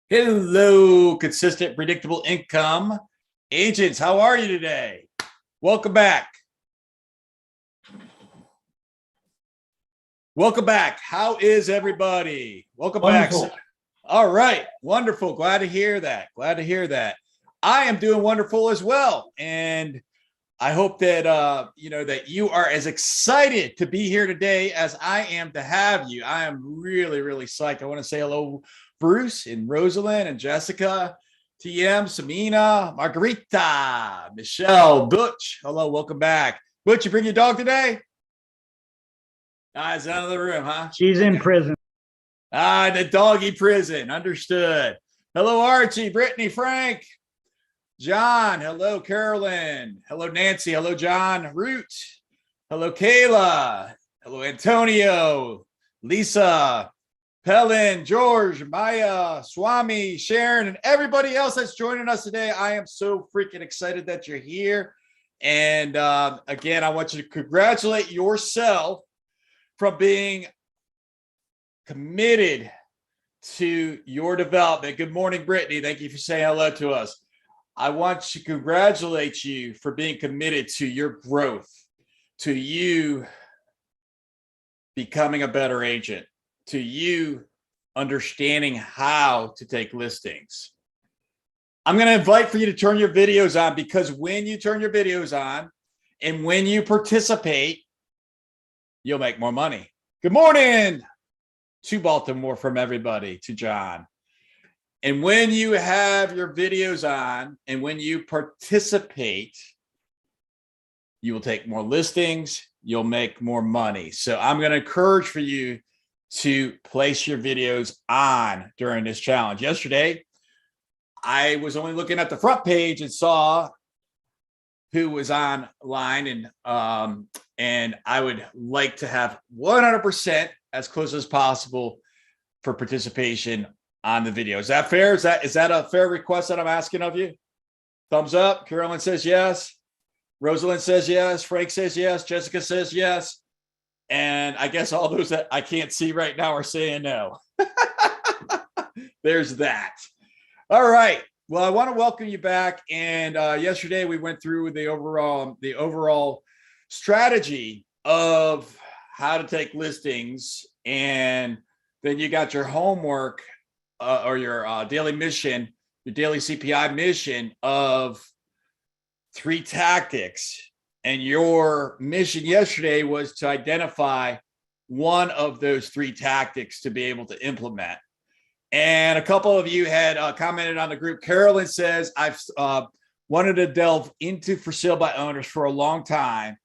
Hello, consistent, predictable income agents. How are you today? Welcome back. Welcome back. How is everybody? Welcome Wonderful. back. All right. Wonderful. Glad to hear that. Glad to hear that. I am doing wonderful as well. And I hope that that you are as excited to be here today as I am to have you. I am really, really psyched. I want to say hello, Bruce and Rosalind and Jessica, TM, Samina, Margarita, Michelle, Butch. Hello, welcome back. Butch, you bring your dog today? It's out of the room, huh? She's in prison. The doggy prison. Understood. Hello, Archie, Brittany, Frank. John, hello, Carolyn. Hello, Nancy. Hello, John Root. Hello, Kayla. Hello, Antonio, Lisa, Pellin, George, Maya, Swami, Sharon, and everybody else that's joining us today. I am so freaking excited that you're here. And again, I want you to congratulate yourself from being committed to your development. Good morning, Brittany. Thank you for saying hello to us. I want to congratulate you for being committed to your growth, to you becoming a better agent, to you understanding how to take listings. I'm going to invite for you to turn your videos on, because when you turn your videos on and when you participate, you'll make more money. Good morning to Baltimore from everybody, to John. And when you have your videos on and when you participate, you will take more listings, you'll make more money. So I'm going to encourage for you to place your videos on during this challenge. Yesterday, I was only looking at the front page and saw who was online, and I would like to have 100% as close as possible for participation on the video. Is that fair? Is that a fair request that I'm asking of you? Thumbs up. Carolyn says yes. Rosalind says yes. Frank says yes. Jessica says yes. And I guess all those that I can't see right now are saying no. There's that. All right. Well, I want to welcome you back. And yesterday we went through the overall strategy of how to take listings, and then you got your homework or your daily mission, your daily CPI mission of 3 tactics. And your mission yesterday was to identify one of those 3 tactics to be able to implement. And a couple of you had commented on the group. Carolyn says, I've wanted to delve into for sale by owners for a long time,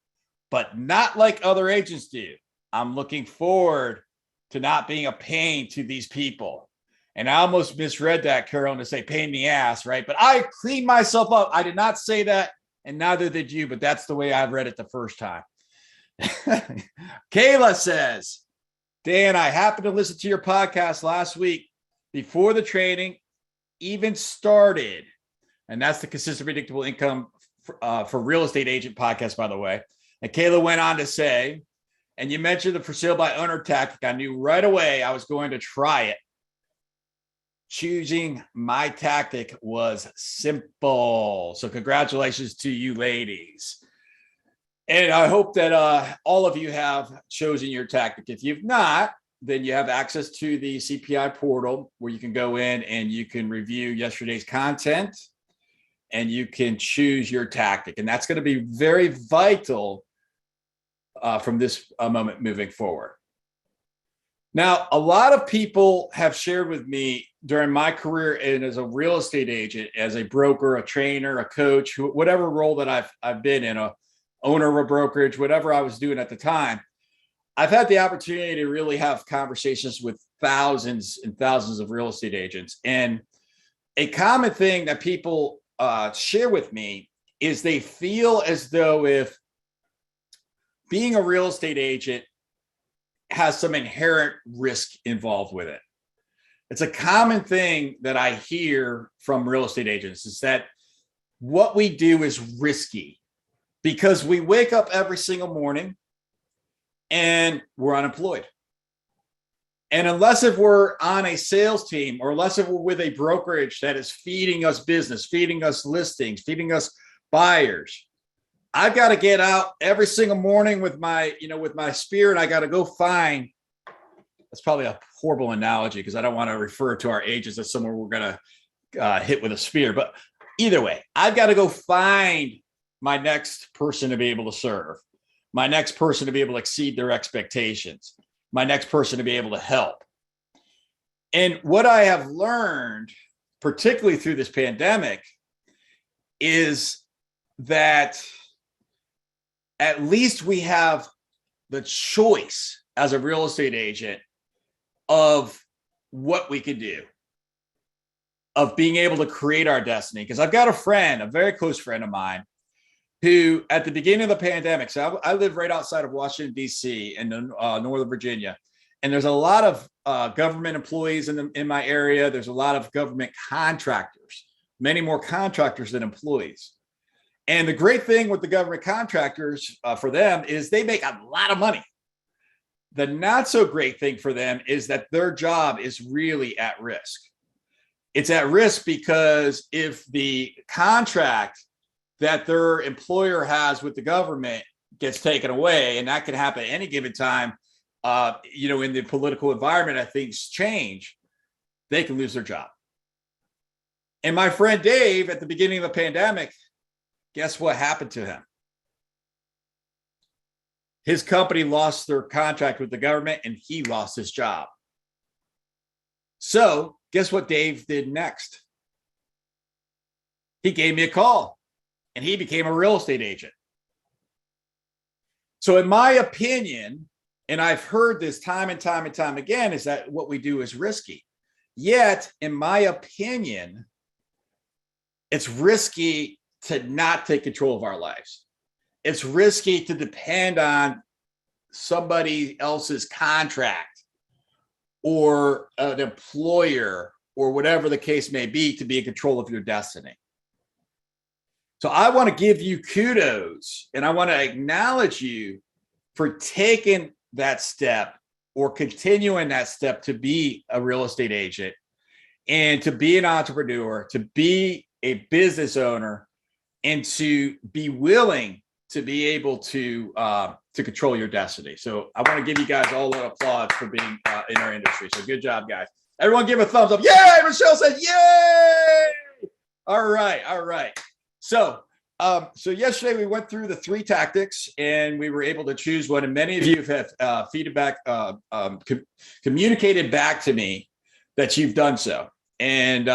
but not like other agents do. I'm looking forward to not being a pain to these people. And I almost misread that, Carolyn, to say pain in the ass, right? But I cleaned myself up. I did not say that, and neither did you, but that's the way I've read it the first time. Kayla says, Dan, I happened to listen to your podcast last week before the training even started. And that's the Consistent Predictable Income for Real Estate Agent podcast, by the way. And Kayla went on to say, and you mentioned the for sale by owner tactic. I knew right away I was going to try it. Choosing my tactic was simple. So congratulations to you ladies. And I hope that all of you have chosen your tactic. If you've not, then you have access to the CPI portal where you can go in and you can review yesterday's content and you can choose your tactic. And that's going to be very vital from this moment moving forward. Now, a lot of people have shared with me during my career and as a real estate agent, as a broker, a trainer, a coach, whatever role that I've been in, a owner of a brokerage, whatever I was doing at the time, I've had the opportunity to really have conversations with thousands and thousands of real estate agents. And a common thing that people share with me is they feel as though if being a real estate agent has some inherent risk involved with it. It's a common thing that I hear from real estate agents is that what we do is risky because we wake up every single morning and we're unemployed. And unless if we're on a sales team, or unless if we're with a brokerage that is feeding us business, feeding us listings, feeding us buyers, I've got to get out every single morning with my, with my spear, and I got to go find. That's probably a horrible analogy because I don't want to refer to our agents as someone we're going to hit with a spear. But either way, I've got to go find my next person to be able to serve, my next person to be able to exceed their expectations, my next person to be able to help. And what I have learned, particularly through this pandemic, is that at least we have the choice as a real estate agent of what we can do, of being able to create our destiny. Because I've got a friend, a very close friend of mine, who at the beginning of the pandemic, so I live right outside of Washington, D.C. in Northern Virginia, and there's a lot of government employees in my area. There's a lot of government contractors, many more contractors than employees. And the great thing with the government contractors for them is they make a lot of money. The not so great thing for them is that their job is really at risk. It's at risk because if the contract that their employer has with the government gets taken away, and that can happen at any given time, in the political environment, as things change, they can lose their job. And my friend Dave, at the beginning of the pandemic, guess what happened to him? His company lost their contract with the government and he lost his job. So guess what Dave did next? He gave me a call and he became a real estate agent. So in my opinion, and I've heard this time and time and time again, is that what we do is risky. Yet, in my opinion, it's risky to not take control of our lives. It's risky to depend on somebody else's contract or an employer or whatever the case may be to be in control of your destiny. So I want to give you kudos and I want to acknowledge you for taking that step or continuing that step to be a real estate agent and to be an entrepreneur, to be a business owner, and to be willing to be able to control your destiny. So I want to give you guys all an applause for being in our industry. So good job, guys. Everyone give a thumbs up. Yay! Michelle said, yay! All right. So yesterday we went through the 3 tactics and we were able to choose one. And many of you have feedback, communicated back to me that you've done so. And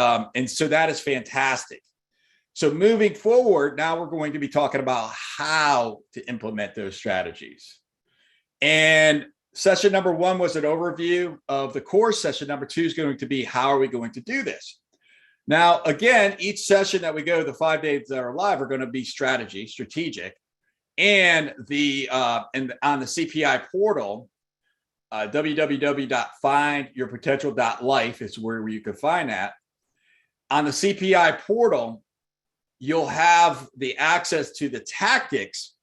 so that is fantastic. So moving forward, now we're going to be talking about how to implement those strategies. And session number 1 was an overview of the course. Session number 2 is going to be how are we going to do this? Now, again, each session that we go, the 5 days that are live, are going to be strategic. And and on the CPI portal, www.findyourpotential.life is where you can find that. On the CPI portal, you'll have the access to the tactics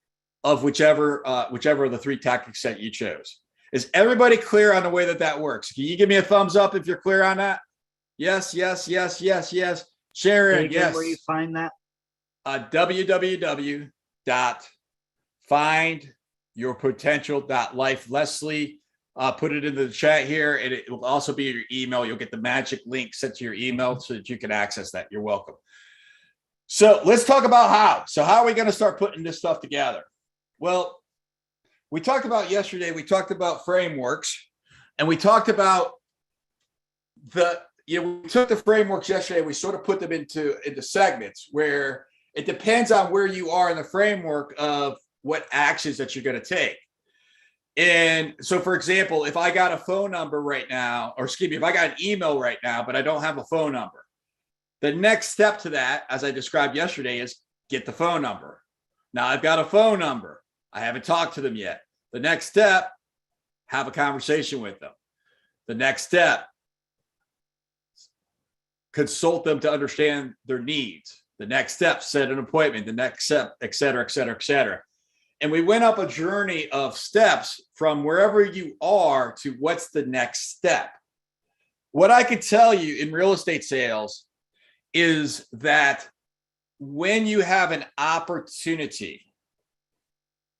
of whichever of the 3 tactics that you chose. Is everybody clear on the way that works? Can you give me a thumbs up if you're clear on that? Yes. Sharon, yes. Where you find that? www.findyourpotential.life. Leslie put it into the chat here, and it will also be your email. You'll get the magic link sent to your email so that you can access that. You're welcome. So let's talk about how. So how are we going to start putting this stuff together? Well, we talked about yesterday, we talked about frameworks, and we talked about we took the frameworks yesterday, we sort of put them into segments where it depends on where you are in the framework of what actions that you're going to take. And so, for example, if I got a phone number right now, or excuse me, if I got an email right now, but I don't have a phone number, the next step to that, as I described yesterday, is get the phone number. Now I've got a phone number. I haven't talked to them yet. The next step, have a conversation with them. The next step, consult them to understand their needs. The next step, set an appointment. The next step, et cetera, et cetera, et cetera. And we went up a journey of steps from wherever you are to what's the next step. What I could tell you in real estate sales is that when you have an opportunity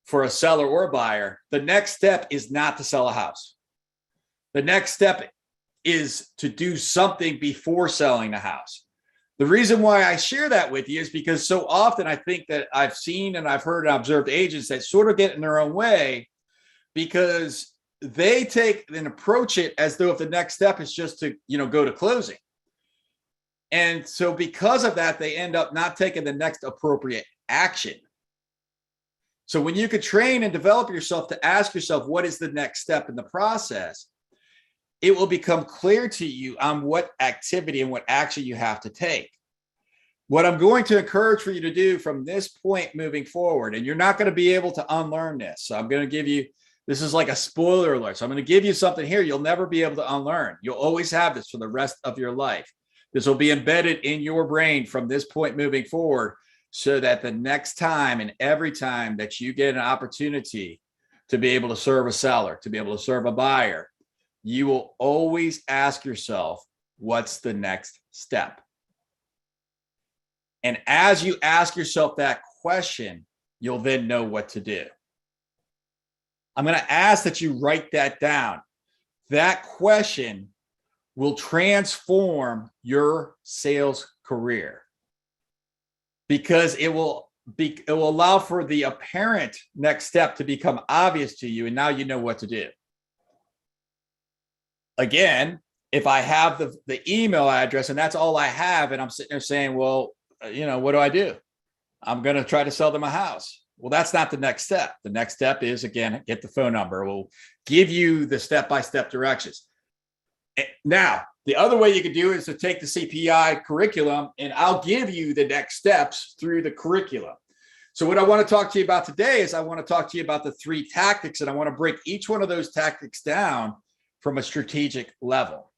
for a seller or a buyer, the next step is not to sell a house. The next step is to do something before selling the house. The reason why I share that with you is because so often I think that I've seen and I've heard and observed agents that sort of get in their own way because they take and approach it as though if the next step is just to, go to closing. And so because of that, they end up not taking the next appropriate action. So when you could train and develop yourself to ask yourself, what is the next step in the process? It will become clear to you on what activity and what action you have to take. What I'm going to encourage for you to do from this point moving forward, and you're not going to be able to unlearn this. So I'm going to give you, this is like a spoiler alert. So I'm going to give you something here you'll never be able to unlearn. You'll always have this for the rest of your life. This will be embedded in your brain from this point moving forward so that the next time and every time that you get an opportunity to be able to serve a seller, to be able to serve a buyer, you will always ask yourself, what's the next step? And as you ask yourself that question, you'll then know what to do. I'm going to ask that you write that down. That question will transform your sales career because it will allow for the apparent next step to become obvious to you. And now you know what to do. Again, if I have the email address and that's all I have, and I'm sitting there saying, well, what do I do? I'm going to try to sell them a house. Well, that's not the next step. The next step is, again, get the phone number. We'll give you the step-by-step directions. Now, the other way you could do is to take the CPI curriculum, and I'll give you the next steps through the curriculum. So what I want to talk to you about today is I want to talk to you about the 3 tactics, and I want to break each one of those tactics down from a strategic level.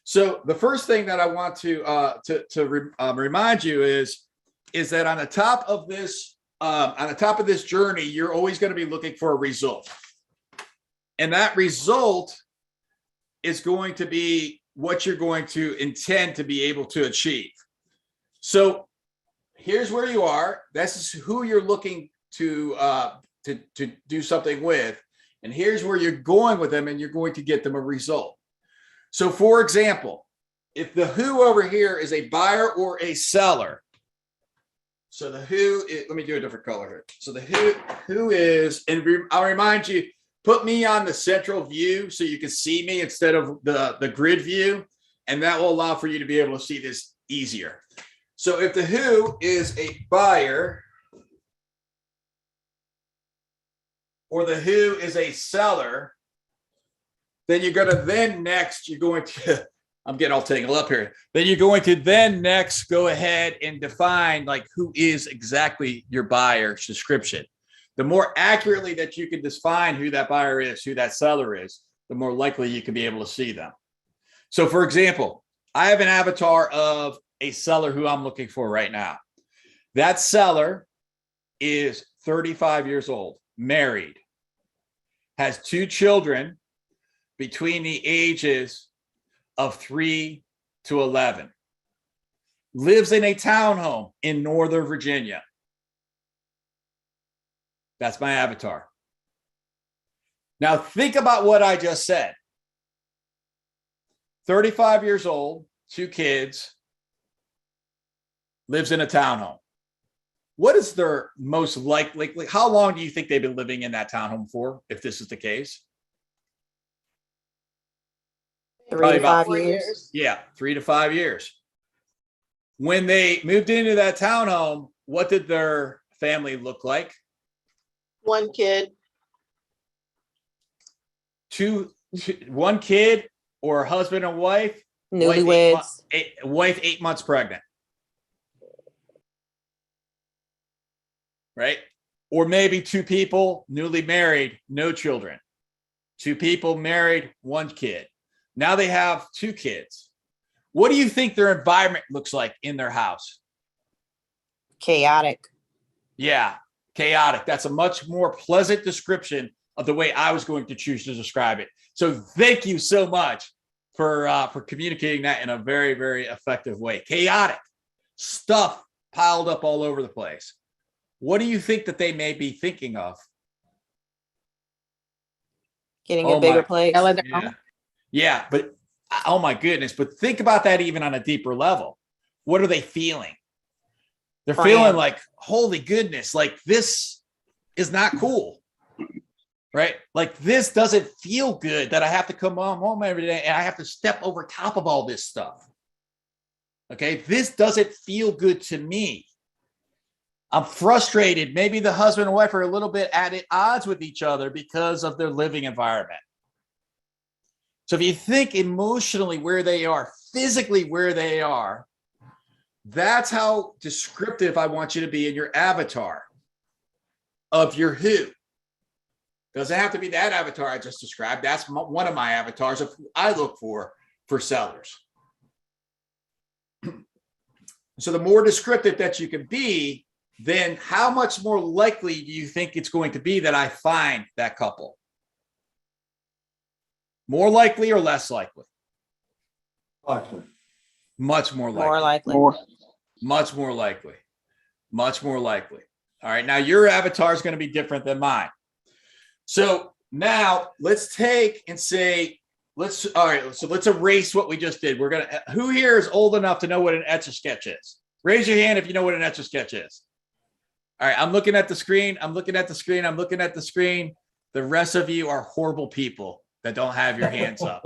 So the first thing that I want to remind you is that on the top of this journey, you're always going to be looking for a result, and that result is going to be what you're going to intend to be able to achieve. So here's where you are. This is who you're looking to do something with. And here's where you're going with them, and you're going to get them a result. So for example, if the who over here is a buyer or a seller, so the who is, let me do a different color here. So the who is, and I'll remind you, put me on the central view so you can see me instead of the grid view, and that will allow for you to be able to see this easier. So if the who is a buyer, or the who is a seller, then you're going to I'm getting all tangled up here. Then you're going to then next go ahead and define like who is exactly your buyer's description. The more accurately that you can define who that buyer is, who that seller is, the more likely you can be able to see them. So for example, I have an avatar of a seller who I'm looking for right now. That seller is 35 years old, married, has 2 children between the ages of 3 to 11, lives in a townhome in Northern Virginia. That's my avatar. Now think about what I just said. 35 years old, 2 kids, lives in a townhome. What is their most likely, how long do you think they've been living in that townhome for, if this is the case? 3 to 5 years. Yeah, 3 to 5 years. When they moved into that townhome, what did their family look like? 1 kid. 1 kid, or husband and wife? Newlyweds. Wife 8 months pregnant. Right? Or maybe 2 people newly married, no children. 2 people married, 1 kid. Now they have 2 kids. What do you think their environment looks like in their house? Chaotic. Yeah. Chaotic. That's a much more pleasant description of the way I was going to choose to describe it. So thank you so much for communicating that in a very, very effective way. Chaotic. Stuff piled up all over the place. What do you think that they may be thinking of? Getting a bigger place. Yeah, but oh my goodness. But think about that even on a deeper level. What are they feeling? They're feeling like, holy goodness, like this is not cool, right? Like this doesn't feel good that I have to come home every day and I have to step over top of all this stuff. Okay, this doesn't feel good to me. I'm frustrated. Maybe the husband and wife are a little bit at odds with each other because of their living environment. So if you think emotionally where they are, physically where they are, that's how descriptive I want you to be in your avatar of your who. Doesn't have to be that avatar I just described. That's one of my avatars of who I look for sellers. So the more descriptive that you can be, then how much more likely do you think it's going to be that I find that couple? More likely or less likely? Likely. Much more likely. More likely. Much more likely. Much more likely. All right. Now your avatar is going to be different than mine. So now let's take and say, all right. So let's erase what we just did. Who here is old enough to know what an Etch-a-Sketch is? Raise your hand if you know what an Etch-a-Sketch is. All right. I'm looking at the screen. I'm looking at the screen. I'm looking at the screen. The rest of you are horrible people that don't have your hands up.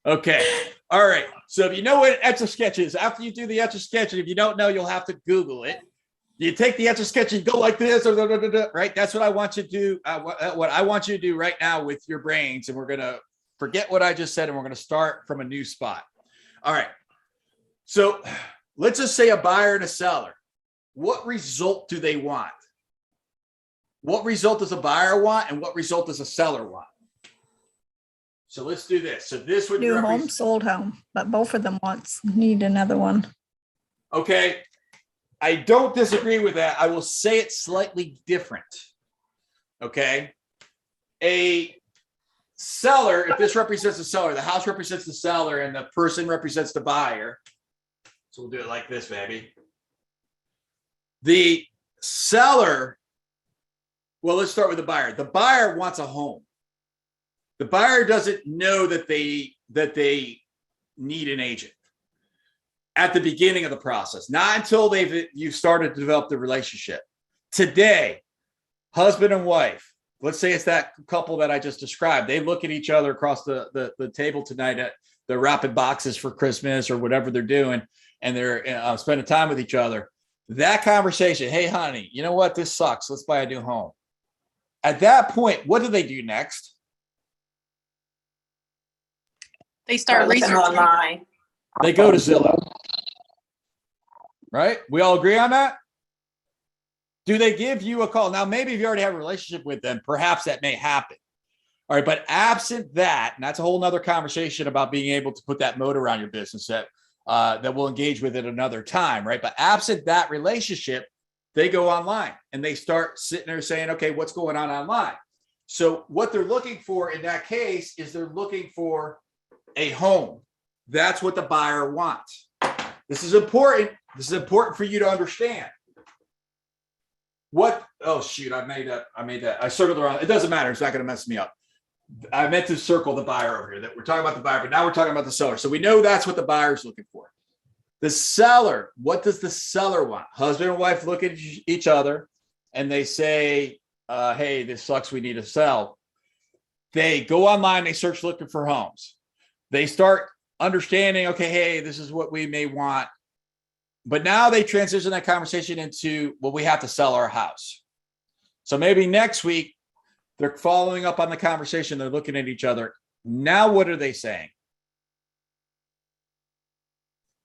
Okay. All right. So if you know what an Etch-a-Sketch is, after you do the Etch-a-Sketch, and if you don't know, you'll have to Google it. You take the Etch-a-Sketch and go like this, right? That's what I want you to do. What I want you to do right now with your brains, and we're going to forget what I just said, and we're going to start from a new spot. All right. So let's just say a buyer and a seller. What result do they want? What result does a buyer want, and what result does a seller want? So let's do this. So this would New home, sold home, but both of them need another one. Okay. I don't disagree with that. I will say it slightly different. Okay. A seller, if this represents the seller, the house represents the seller and the person represents the buyer. So we'll do it like this, baby. The seller, well, let's start with the buyer. The buyer wants a home. The buyer doesn't know that they need an agent at the beginning of the process, not until you've started to develop the relationship. Today, husband and wife, let's say it's that couple that I just described. They look at each other across the table tonight at the wrapping boxes for Christmas or whatever they're doing, and they're spending time with each other. That conversation, hey, honey, you know what? This sucks. Let's buy a new home. At that point, what do they do next? They start researching online. They go to Zillow. Right? We all agree on that? Do they give you a call? Now, maybe if you already have a relationship with them, perhaps that may happen. All right. But absent that, and that's a whole nother conversation about being able to put that moat around your business that we'll engage with at another time. Right. But absent that relationship, they go online and they start sitting there saying, okay, what's going on online? So what they're looking for in that case is they're looking for a home. That's what the buyer wants. This is important. This is important for you to understand. What? Oh, shoot. I made that. I circled around. It doesn't matter. It's not going to mess me up. I meant to circle the buyer over here. That we're talking about the buyer, but now we're talking about the seller. So we know that's what the buyer is looking for. The seller, what does the seller want? Husband and wife look at each other and they say, hey, this sucks. We need to sell. They go online. They search looking for homes. They start understanding, okay, hey, this is what we may want. But now they transition that conversation into, well, we have to sell our house. So maybe next week, they're following up on the conversation. They're looking at each other. Now, what are they saying?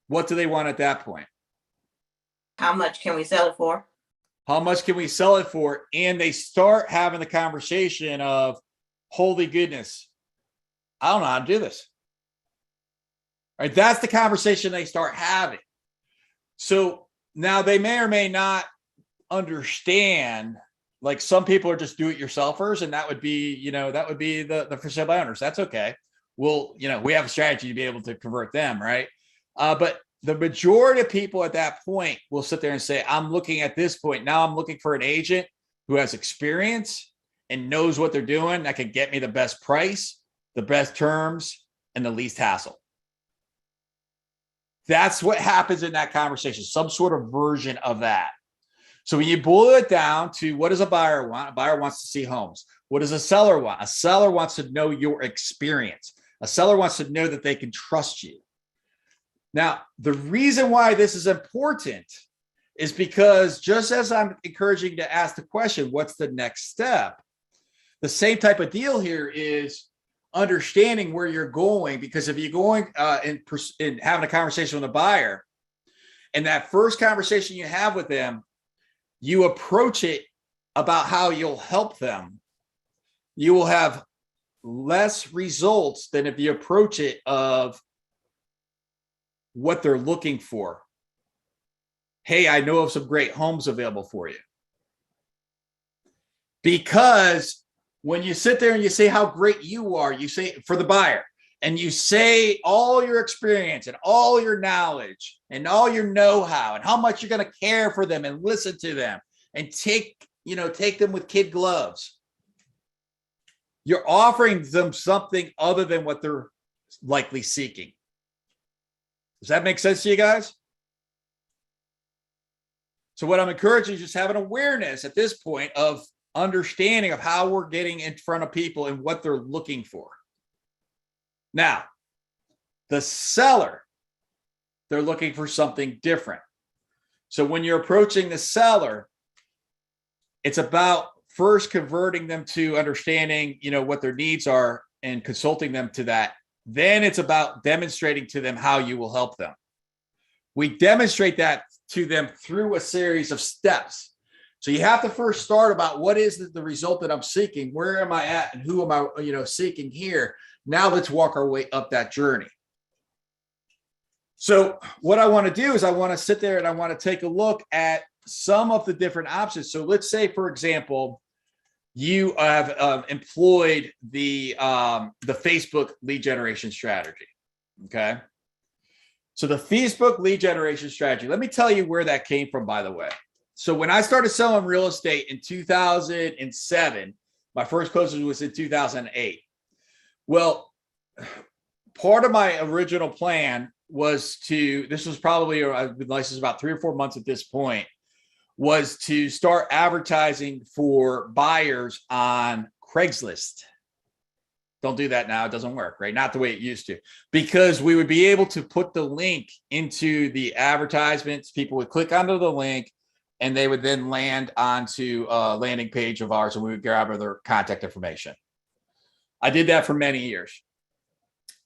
What do they want at that point? How much can we sell it for? How much can we sell it for? And they start having the conversation of, holy goodness, I don't know how to do this. Right? That's the conversation they start having. So now they may or may not understand like some people are just do-it-yourselfers, and that would be, that would be the for sale by owners. That's okay. We'll, we have a strategy to be able to convert them, right? But the majority of people at that point will sit there and say, I'm looking at this point. Now I'm looking for an agent who has experience and knows what they're doing that can get me the best price, the best terms, and the least hassle. That's what happens in that conversation, some sort of version of that. So when you boil it down to what does a buyer want? A buyer wants to see homes. What does a seller want? A seller wants to know your experience. A seller wants to know that they can trust you. Now, the reason why this is important is because just as I'm encouraging you to ask the question, what's the next step? The same type of deal here is understanding where you're going, because if you're going and having a conversation with a buyer, and that first conversation you have with them, you approach it about how you'll help them, you will have less results than if you approach it of what they're looking for. Hey, I know of some great homes available for you. Because when you sit there and you say how great you are, you say for the buyer, and you say all your experience and all your knowledge and all your know-how and how much you're going to care for them and listen to them and take them with kid gloves. You're offering them something other than what they're likely seeking. Does that make sense to you guys? So what I'm encouraging is just have an awareness at this point of understanding of how we're getting in front of people and what they're looking for. Now, the seller, they're looking for something different. So when you're approaching the seller, it's about first converting them to understanding, what their needs are and consulting them to that. Then it's about demonstrating to them how you will help them. We demonstrate that to them through a series of steps. So you have to first start about what is the result that I'm seeking? Where am I at? And who am I, seeking here? Now let's walk our way up that journey. So what I want to do is I want to sit there and I want to take a look at some of the different options. So let's say, for example, you have employed the Facebook lead generation strategy. Okay. So the Facebook lead generation strategy, let me tell you where that came from, by the way. So when I started selling real estate in 2007, my first closing was in 2008. Well, part of my original plan was this was probably, I've been licensed about 3 or 4 months at this point, was to start advertising for buyers on Craigslist. Don't do that now. It doesn't work, right? Not the way it used to, because we would be able to put the link into the advertisements. People would click onto the link and they would then land onto a landing page of ours, and we would grab their contact information. I did that for many years.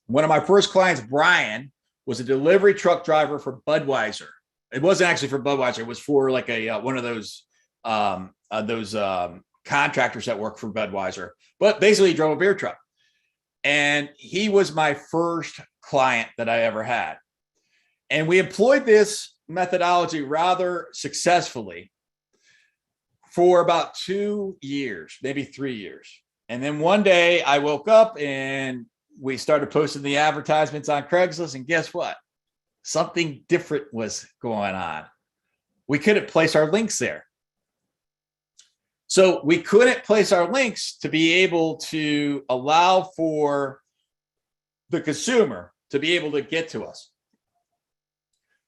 One of my first clients, Brian, was a delivery truck driver for Budweiser. It wasn't actually for Budweiser. It was for like one of those contractors that work for Budweiser. But basically, he drove a beer truck. And he was my first client that I ever had. And we employed this methodology rather successfully for about 2 years, maybe 3 years. And then one day I woke up and we started posting the advertisements on Craigslist. And guess what? Something different was going on. We couldn't place our links there. So we couldn't place our links to be able to allow for the consumer to be able to get to us.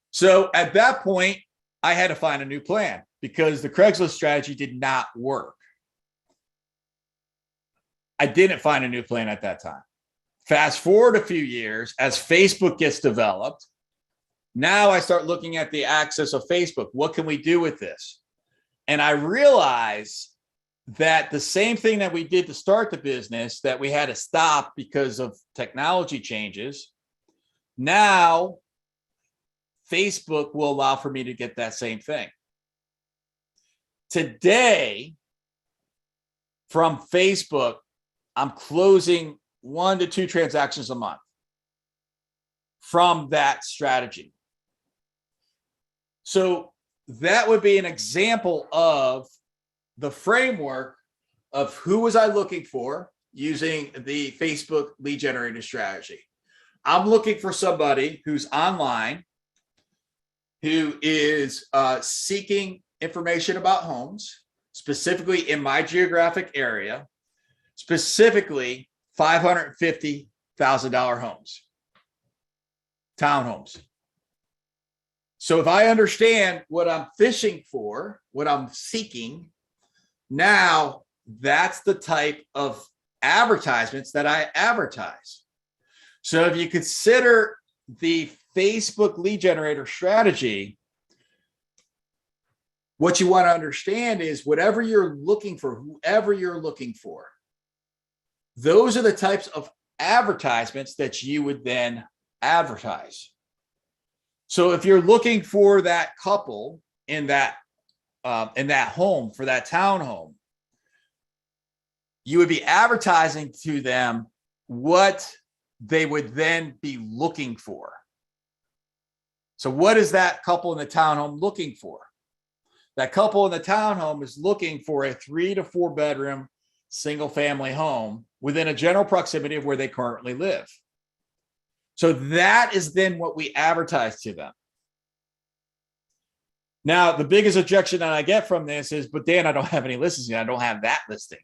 So at that point, I had to find a new plan because the Craigslist strategy did not work. I didn't find a new plan at that time. Fast forward a few years, as Facebook gets developed, now I start looking at the access of Facebook. What can we do with this? And I realize that the same thing that we did to start the business that we had to stop because of technology changes, now Facebook will allow for me to get that same thing. Today, from Facebook, I'm closing 1 to 2 transactions a month from that strategy. So that would be an example of the framework of who was I looking for using the Facebook lead generator strategy. I'm looking for somebody who's online, who is seeking information about homes, specifically in my geographic area, specifically $550,000 homes, townhomes. So if I understand what I'm fishing for, what I'm seeking, now that's the type of advertisements that I advertise. So if you consider the Facebook lead generator strategy, what you want to understand is whatever you're looking for, whoever you're looking for, those are the types of advertisements that you would then advertise. So if you're looking for that couple in that home, for that townhome, you would be advertising to them what they would then be looking for. So what is that couple in the townhome looking for? That couple in the townhome is looking for a 3 to 4 bedroom single family home within a general proximity of where they currently live. So that is then what we advertise to them. Now, the biggest objection that I get from this is, but Dan, I don't have any listings. I don't have that listing.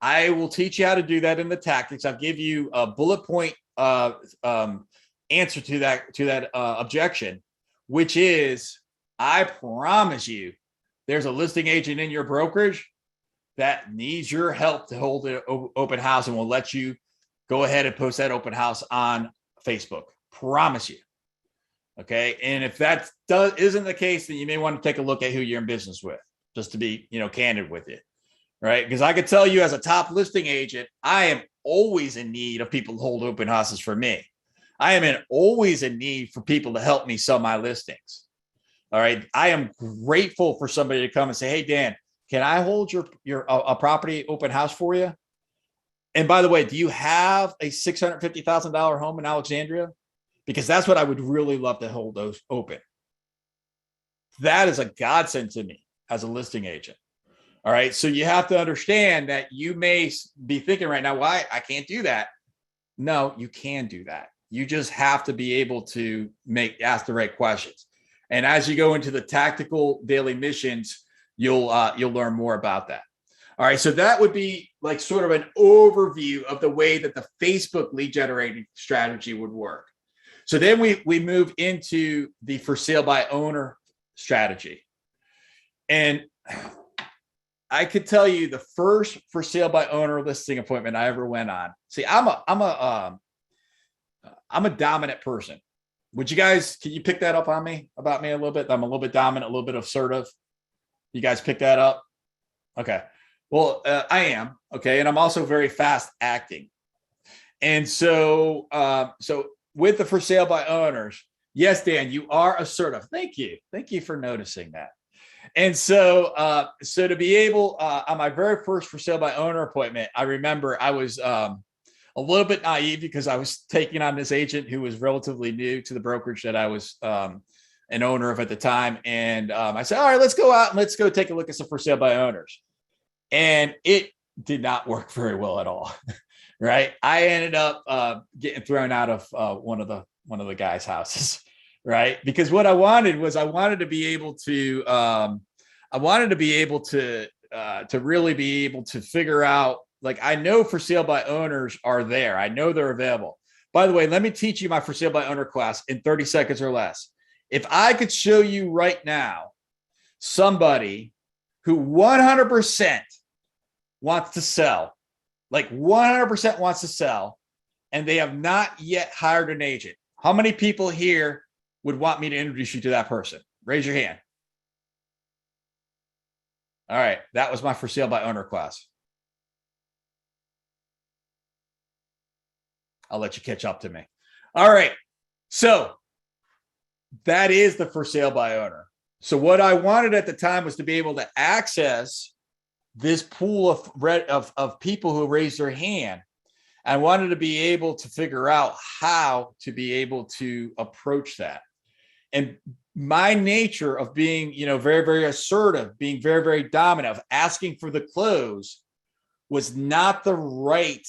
I will teach you how to do that in the tactics. I'll give you a bullet point answer to that objection, which is, I promise you, there's a listing agent in your brokerage that needs your help to hold an open house and will let you go ahead and post that open house on Facebook. Promise you. Okay. And if that isn't the case, then you may want to take a look at who you're in business with, just to be, candid with you. Right. Because I could tell you as a top listing agent, I am always in need of people to hold open houses for me. I am always in need for people to help me sell my listings. All right. I am grateful for somebody to come and say, hey, Dan, can I hold a property open house for you? And by the way, do you have a $650,000 home in Alexandria? Because that's what I would really love to hold those open. That is a godsend to me as a listing agent. All right. So you have to understand that you may be thinking right now, why I can't do that. No, you can do that. You just have to be able to ask the right questions. And as you go into the tactical daily missions, you'll learn more about that. All right. So that would be like sort of an overview of the way that the Facebook lead generating strategy would work. So then we move into the for sale by owner strategy. And I could tell you the first for sale by owner listing appointment I ever went on. See, I'm a dominant person. Would you guys, can you pick that up on me, about me a little bit? I'm a little bit dominant, a little bit assertive. You guys pick that up? Okay. Well, I am. Okay. And I'm also very fast acting. And so, with the for sale by owners, yes, Dan, you are assertive. Thank you. Thank you for noticing that. And so, to be able, on my very first for sale by owner appointment, I remember I was a little bit naive because I was taking on this agent who was relatively new to the brokerage that I was an owner of at the time. And I said, all right, let's go out and let's go take a look at some for sale by owners. And it did not work very well at all. Right. I ended up getting thrown out of one of the guys' houses. Right. Because what I wanted to be able to really be able to figure out, like, I know for sale by owners are there. I know they're available. By the way, let me teach you my for sale by owner class in 30 seconds or less. If I could show you right now somebody who 100% wants to sell, like 100% wants to sell, and they have not yet hired an agent, how many people here would want me to introduce you to that person? Raise your hand. All right. That was my for sale by owner class. I'll let you catch up to me. All right. So that is the for sale by owner. So what I wanted at the time was to be able to access this pool of people who raised their hand. I wanted to be able to figure out how to be able to approach that. And my nature of being, very, very assertive, being very, very dominant, of asking for the close was not the right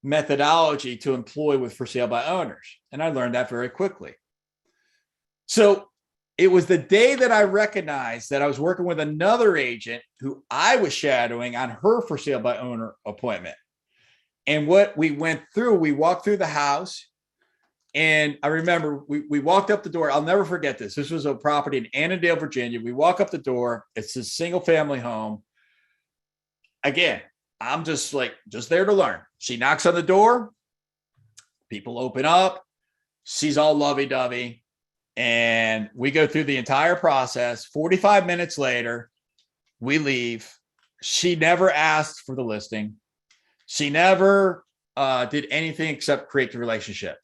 methodology to employ with for sale by owners. And I learned that very quickly. So it was the day that I recognized that I was working with another agent who I was shadowing on her for sale by owner appointment. And what we went through, we walked through the house. And I remember we walked up the door. I'll never forget this. This was a property in Annandale, Virginia. We walk up the door. It's a single family home. Again, I'm just there to learn. She knocks on the door. People open up. She's all lovey-dovey. And we go through the entire process. 45 minutes later, we leave. She never asked for the listing. She never did anything except create the relationship.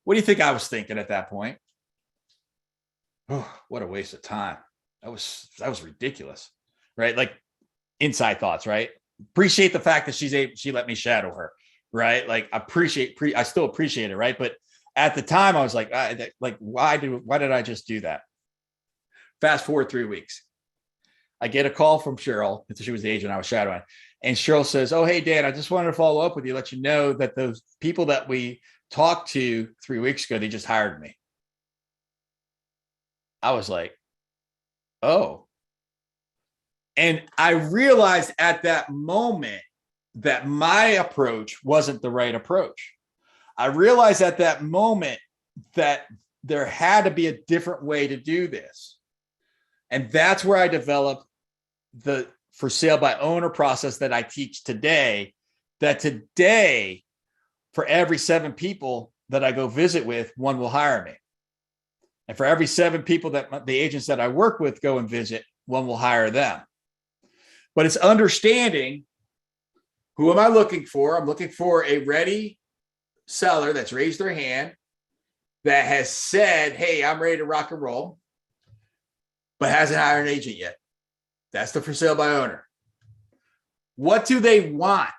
What do you think I was thinking at that point? Oh, what a waste of time. That was ridiculous, right? Like inside thoughts, right? Appreciate the fact that she let me shadow her, right? Like I still appreciate it, right? But at the time I was like, why did I just do that? Fast forward 3 weeks. I get a call from Cheryl. She was the agent I was shadowing. And Cheryl says, "Oh, hey, Dan, I just wanted to follow up with you, let you know that those people that we talked to 3 weeks ago, they just hired me." I was like, oh. And I realized at that moment that my approach wasn't the right approach. I realized at that moment that there had to be a different way to do this. And that's where I developed the for sale by owner process that I teach today, that today, for every 7 people that I go visit with, 1 will hire me. And for every 7 people that the agents that I work with go and visit, 1 will hire them. But it's understanding, who am I looking for? I'm looking for a ready seller that's raised their hand, that has said, "Hey, I'm ready to rock and roll," but hasn't hired an agent yet. That's the for sale by owner. What do they want?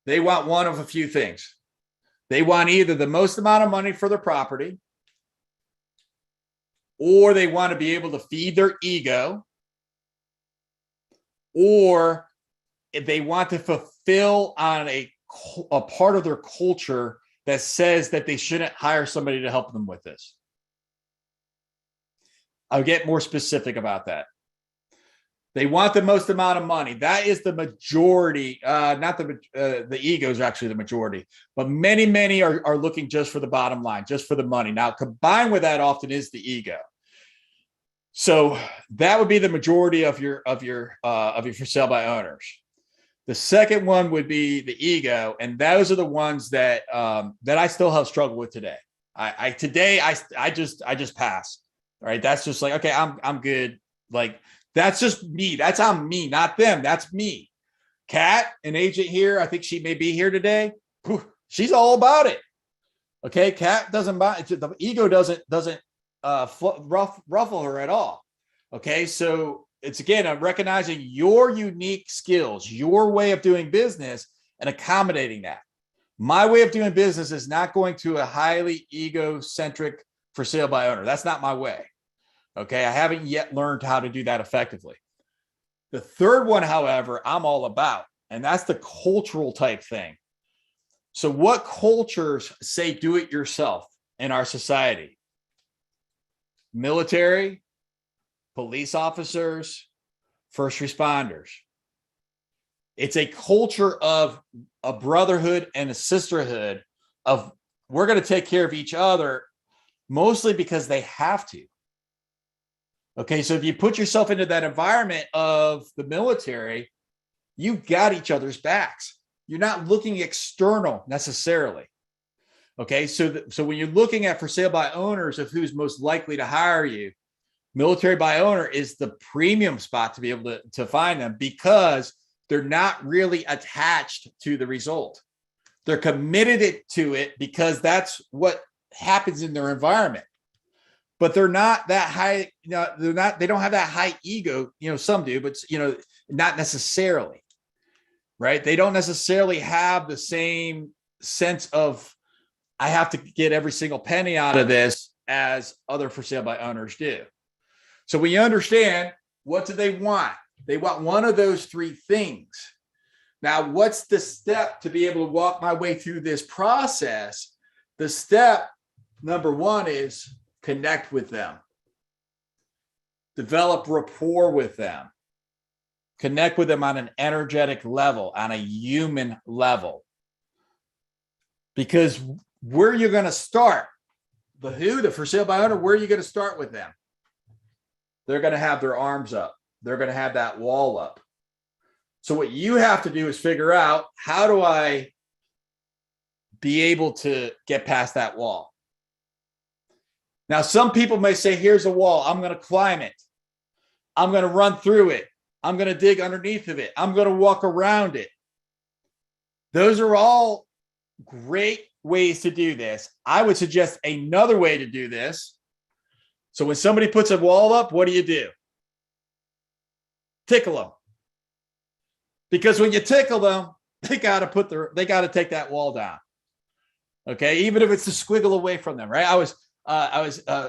They want one of a few things. They want either the most amount of money for their property, or they want to be able to feed their ego, or if they want to fulfill on a part of their culture that says that they shouldn't hire somebody to help them with this. I'll get more specific about that. They want the most amount of money. That is the majority, not the ego is actually the majority, but many are looking just for the bottom line, just for the money. Now, combined with that often is the ego. So that would be the majority of your for sale by owners. The second one would be the ego, and those are the ones that I still have struggled with today. I just pass. All right, that's just like, okay, I'm good. Like, that's just me. That's on me, not them. That's me. Kat, an agent here, I think she may be here today. She's all about it. Okay, Kat doesn't buy it. The ego doesn't ruffle her at all. Okay, so it's, again, I'm recognizing your unique skills, your way of doing business, and accommodating that. My way of doing business is not going to a highly egocentric for sale by owner. That's not my way. Okay, I haven't yet learned how to do that effectively. The third one, however, I'm all about, and that's the cultural type thing. So what cultures say do it yourself in our society? Military, police officers, first responders. It's a culture of a brotherhood and a sisterhood of, we're going to take care of each other, mostly because they have to. Okay, so if you put yourself into that environment of the military, you've got each other's backs. You're not looking external necessarily. Okay, so when you're looking at for sale by owners of who's most likely to hire you, military by owner is the premium spot to be able to find them, because they're not really attached to the result. They're committed to it because that's what happens in their environment. But they're not that high, they don't have that high ego, some do, but not necessarily, right? They don't necessarily have the same sense of, I have to get every single penny out of this as other for sale by owners do. So when you understand, what do they want? They want one of those three things. Now, what's the step to be able to walk my way through this process? The step number one is connect with them. Develop rapport with them. Connect with them on an energetic level, on a human level. Because where you're going to start, the for sale by owner, where are you going to start with them? They're going to have their arms up. They're going to have that wall up. So what you have to do is figure out, how do I be able to get past that wall? Now, some people may say, here's a wall. I'm going to climb it. I'm going to run through it. I'm going to dig underneath of it. I'm going to walk around it. Those are all great ways to do this. I would suggest another way to do this. So when somebody puts a wall up, what do? Tickle them. Because when you tickle them, they got to take that wall down. Okay. Even if it's a squiggle away from them, right? I was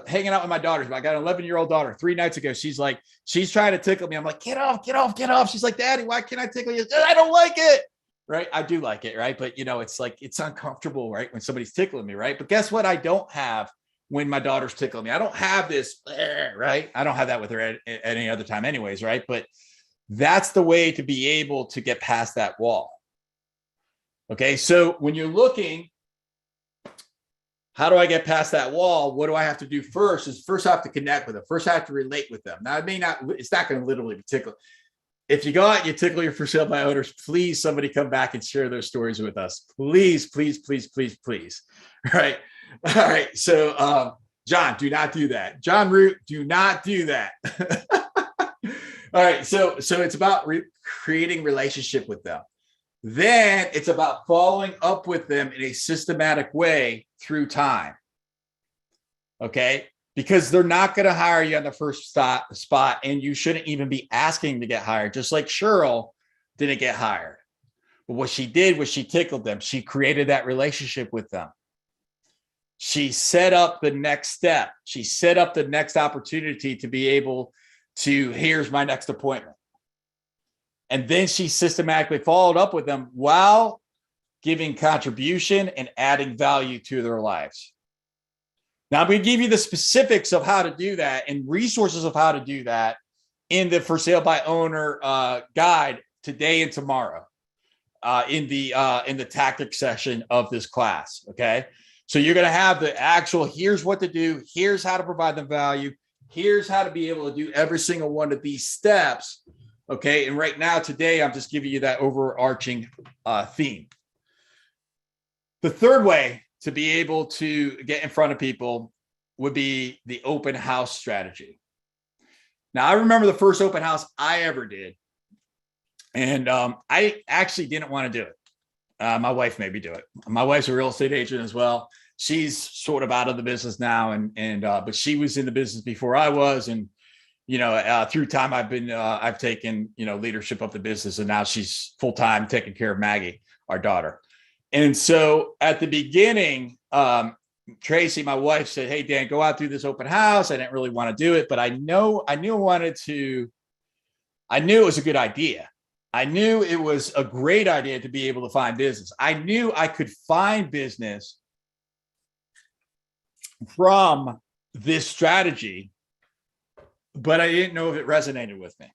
hanging out with my daughters. I got an 11-year-old daughter. 3 nights ago, she's trying to tickle me. I'm like, get off, get off, get off. She's like, Daddy, why can't I tickle you? I don't like it. Right. I do like it. Right. But it's like, it's uncomfortable, right? When somebody's tickling me. Right. But guess what? I don't have when my daughter's tickling me. I don't have this, right? I don't have that with her at any other time anyways. Right. But that's the way to be able to get past that wall. Okay. So when you're looking, how do I get past that wall? What do I have to do first? First I have to connect with them. First I have to relate with them. Now, it's not going to literally be tickle. If you go out, you tickle your for sale by owners, please, somebody come back and share those stories with us. Please, please, please, please, please. Right. All right. So, John, do not do that. John Root, do not do that. All right. So it's about creating relationship with them. Then it's about following up with them in a systematic way through time. Okay. Because they're not going to hire you on the first spot, and you shouldn't even be asking to get hired. Just like Cheryl didn't get hired. But what she did was she tickled them. She created that relationship with them. She set up the next step. She set up the next opportunity to be able to, here's my next appointment. And then she systematically followed up with them while giving contribution and adding value to their lives. Now, I'm going to give you the specifics of how to do that and resources of how to do that in the for sale by owner guide today and tomorrow in the tactics session of this class. Okay. So you're going to have the actual, here's what to do. Here's how to provide them value. Here's how to be able to do every single one of these steps. Okay. And right now, today, I'm just giving you that overarching theme. The third way to be able to get in front of people would be the open house strategy. Now, I remember the first open house I ever did. And I actually didn't want to do it. My wife made me do it. My wife's a real estate agent as well. She's sort of out of the business now. But she was in the business before I was. And, through time, I've taken, leadership of the business, and now she's full-time taking care of Maggie, our daughter. And so at the beginning, Tracy, my wife, said, hey, Dan, go out through this open house. I didn't really want to do it, but I knew it was a good idea. I knew it was a great idea to be able to find business. I knew I could find business from this strategy, but I didn't know if it resonated with me.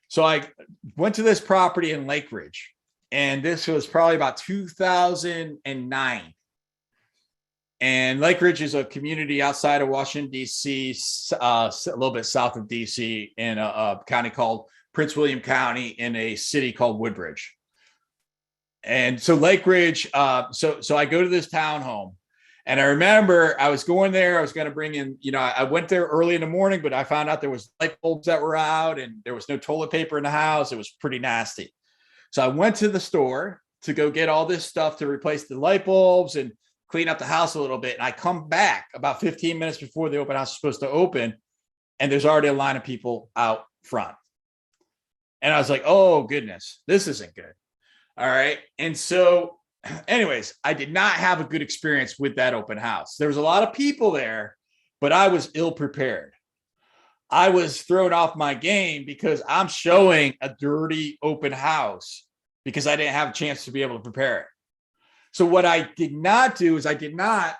So I went to this property in Lake Ridge. And this was probably about 2009. And Lake Ridge is a community outside of Washington, D.C., a little bit south of D.C., in a county called Prince William County, in a city called Woodbridge. And so Lake Ridge, so I go to this townhome. And I remember I was going there. I was going to bring in, I went there early in the morning, but I found out there was light bulbs that were out and there was no toilet paper in the house. It was pretty nasty. So I went to the store to go get all this stuff to replace the light bulbs and clean up the house a little bit. And I come back about 15 minutes before the open house is supposed to open, and there's already a line of people out front. And I was like, oh, goodness, this isn't good. All right. And so anyways, I did not have a good experience with that open house. There was a lot of people there, but I was ill prepared. I was thrown off my game because I'm showing a dirty open house because I didn't have a chance to be able to prepare it. So what I did not do is I did not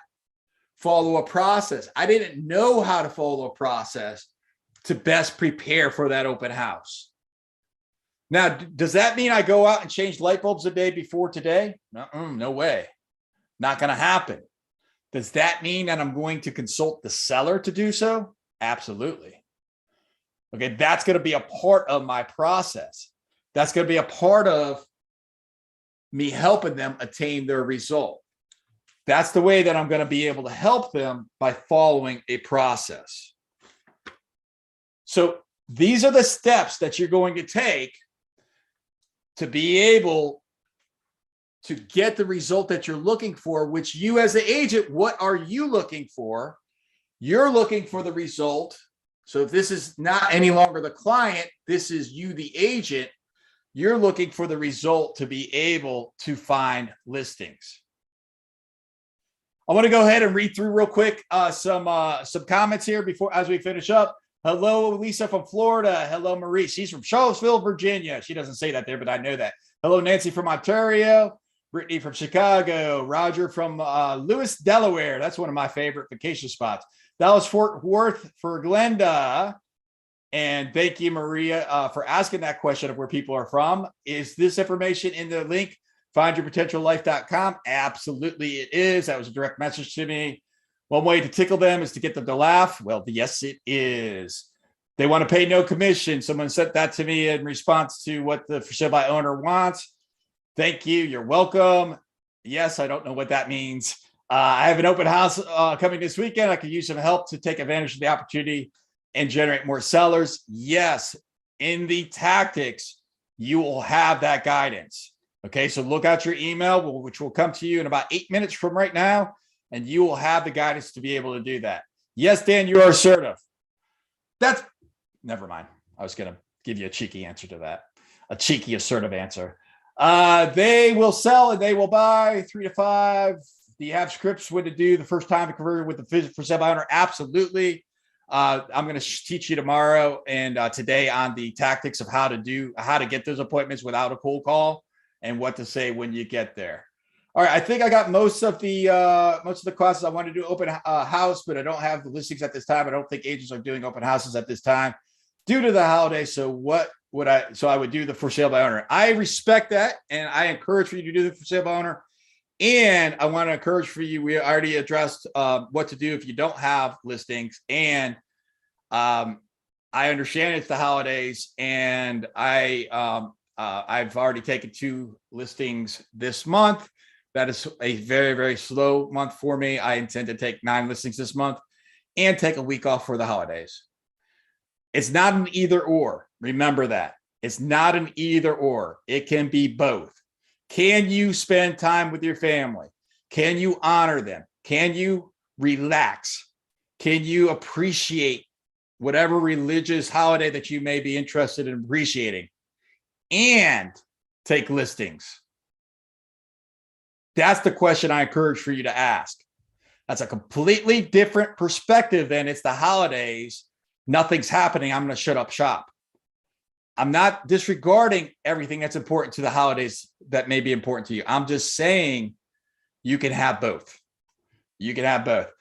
follow a process. I didn't know how to follow a process to best prepare for that open house. Now, does that mean I go out and change light bulbs a day before today? No way. Not going to happen. Does that mean that I'm going to consult the seller to do so? Absolutely. Okay, that's going to be a part of my process. That's going to be a part of me helping them attain their result. That's the way that I'm going to be able to help them, by following a process. So these are the steps that you're going to take to be able to get the result that you're looking for, which you as an agent, what are you looking for? You're looking for the result. So if this is not any longer the client, this is you, the agent, you're looking for the result to be able to find listings. I want to go ahead and read through real quick some comments here before, as we finish up. Hello, Lisa from Florida. Hello, Marie. She's from Charlottesville, Virginia. She doesn't say that there, but I know that. Hello, Nancy from Ontario. Brittany from Chicago. Roger from Lewis, Delaware. That's one of my favorite vacation spots. Dallas, Fort Worth for Glenda. And thank you, Maria, for asking that question of where people are from. Is this information in the link, findyourpotentiallife.com? Absolutely, it is. That was a direct message to me. One way to tickle them is to get them to laugh. Well, yes, it is. They want to pay no commission. Someone sent that to me in response to what the for sale by owner wants. Thank you. You're welcome. Yes, I don't know what that means. I have an open house coming this weekend. I could use some help to take advantage of the opportunity and generate more sellers. Yes, in the tactics, you will have that guidance. Okay, so look out your email, which will come to you in about 8 minutes from right now, and you will have the guidance to be able to do that. Yes, Dan, you are assertive. That's, never mind. I was going to give you a cheeky answer to that, a cheeky assertive answer. They will sell and they will buy 3 to 5. Do you have scripts when to do the first time conversion with the for sale by owner? Absolutely. I'm going to teach you tomorrow and today on the tactics of how to get those appointments without a cold call and what to say when you get there. All right, I think I got most of the classes I want to do open house, but I don't have the listings at this time. I don't think agents are doing open houses at this time due to the holiday. So what would I? So I would do the for sale by owner. I respect that, and I encourage for you to do the for sale by owner. And I want to encourage for you, we already addressed what to do if you don't have listings. And I understand it's the holidays, and I've already taken 2 listings this month. That is a very, very slow month for me. I intend to take 9 listings this month and take a week off for the holidays. It's not an either or. Remember that. It's not an either or. It can be both. Can you spend time with your family? Can you honor them? Can you relax? Can you appreciate whatever religious holiday that you may be interested in appreciating and take listings? That's the question I encourage for you to ask. That's a completely different perspective than it's the holidays. Nothing's happening. I'm going to shut up shop. I'm not disregarding everything that's important to the holidays that may be important to you. I'm just saying you can have both. You can have both.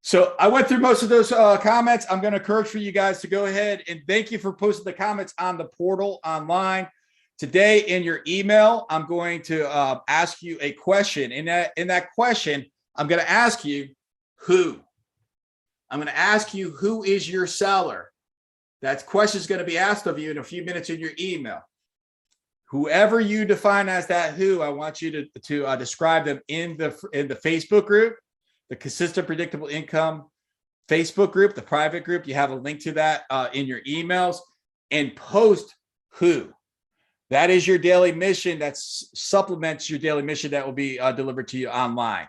So I went through most of those comments. I'm going to encourage for you guys to go ahead and thank you for posting the comments on the portal online. Today in your email, I'm going to ask you a question. In that question, I'm going to ask you who. I'm going to ask you who is your seller. That question is going to be asked of you in a few minutes in your email. Whoever you define as that who, I want you to describe them in the Facebook group, the Consistent Predictable Income Facebook group, the private group. You have a link to that in your emails, and post who. That is your daily mission. That supplements your daily mission that will be delivered to you online.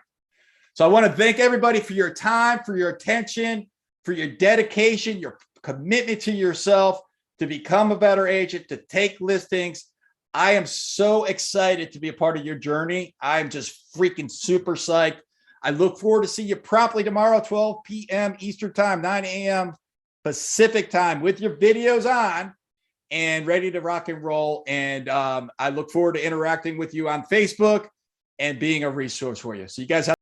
So I want to thank everybody for your time, for your attention, for your dedication, your commitment to yourself to become a better agent, to take listings. I am so excited to be a part of your journey. I'm just freaking super psyched. I look forward to see you promptly tomorrow, 12 p.m. Eastern time, 9 a.m. Pacific time, with your videos on and ready to rock and roll. And I look forward to interacting with you on Facebook and being a resource for you. So you guys have